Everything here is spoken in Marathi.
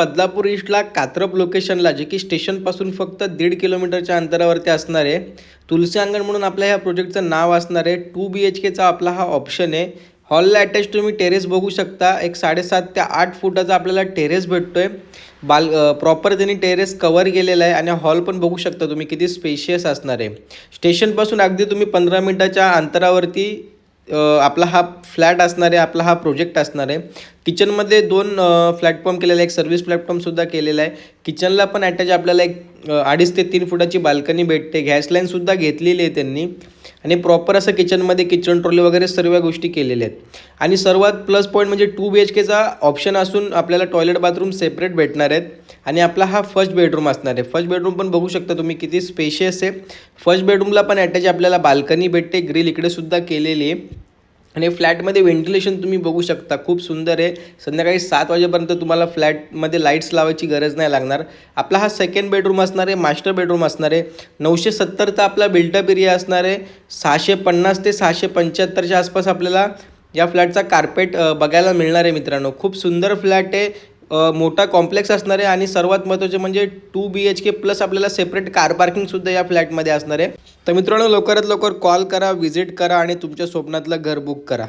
बदलापूर ईस्टला कात्रप लोकेशनला, जे की स्टेशनपासून फक्त 1.5 किलोमीटरच्या अंतरावरती असणार आहे. तुलसी अंगण म्हणून आपल्या ह्या प्रोजेक्टचं नाव असणार आहे. 2 BHKचा आपला हा ऑप्शन आहे. हॉलला अटॅच तुम्ही टेरेस बघू शकता. एक 7.5 ते 8 फुटाचा आपल्याला टेरेस भेटतोय. प्रॉपर त्यांनी टेरेस कव्हर केलेला आहे आणि हॉल पण बघू शकता तुम्ही किती स्पेशियस असणार आहे. स्टेशनपासून अगदी तुम्ही 15 मिनिटाच्या अंतरावरती आपला हा फ्लॅट असणार आहे, आपला हा प्रोजेक्ट असणार आहे. किचनमध्ये 2 प्लॅटफॉर्म केलेला आहे, एक सर्व्हिस प्लॅटफॉर्मसुद्धा केलेला आहे. किचनला पण अटॅच आपल्याला एक 2.5 ते 3 फुटाची बाल्कनी भेटते. गॅस लाईनसुद्धा घेतलेली आहे त्यांनी आणि प्रॉपर असं किचनमध्ये किचन ट्रॉली वगैरे सर्व गोष्टी केलेल्या आहेत. आणि सर्वात प्लस पॉईंट म्हणजे 2 BHKचा ऑप्शन असून आपल्याला टॉयलेट बाथरूम सेपरेट भेटणार आहेत. आणि आपला हा फर्स्ट बेडरूम असणार आहे. फर्स्ट बेडरूम पण बघू शकता तुम्ही किती स्पेशियस आहे. फर्स्ट बेडरूमला पण अटॅच आपल्याला बाल्कनी भेटते, ग्रिल इकडे सुद्धा केलेली आहे. आणि फ्लॅटमध्ये व्हेंटिलेशन तुम्ही बघू शकता, खूप सुंदर आहे. संध्याकाळी 7 वाजेपर्यंत तुम्हाला फ्लॅटमध्ये लाईट्स लावायची गरज नाही लागणार. आपला हा सेकंड बेडरूम असणार आहे, मास्टर बेडरूम असणार आहे. 970चा आपला बिल्टअप एरिया असणार आहे. 650 ते 675च्या आसपास आपल्याला या फ्लॅटचा कार्पेट बघायला मिळणार आहे मित्रांनो. खूप सुंदर फ्लॅट आहे, मोठा कॉम्प्लेक्स असणार आहे आणि सर्वात महत्त्वाचे म्हणजे 2 BHK प्लस आपल्याला सेपरेट कार पार्किंगसुद्धा या फ्लॅटमध्ये असणार आहे. तर मित्रांनो, लवकरात लवकर कॉल करा, व्हिजिट करा आणि तुमच्या स्वप्नातलं घर बुक करा.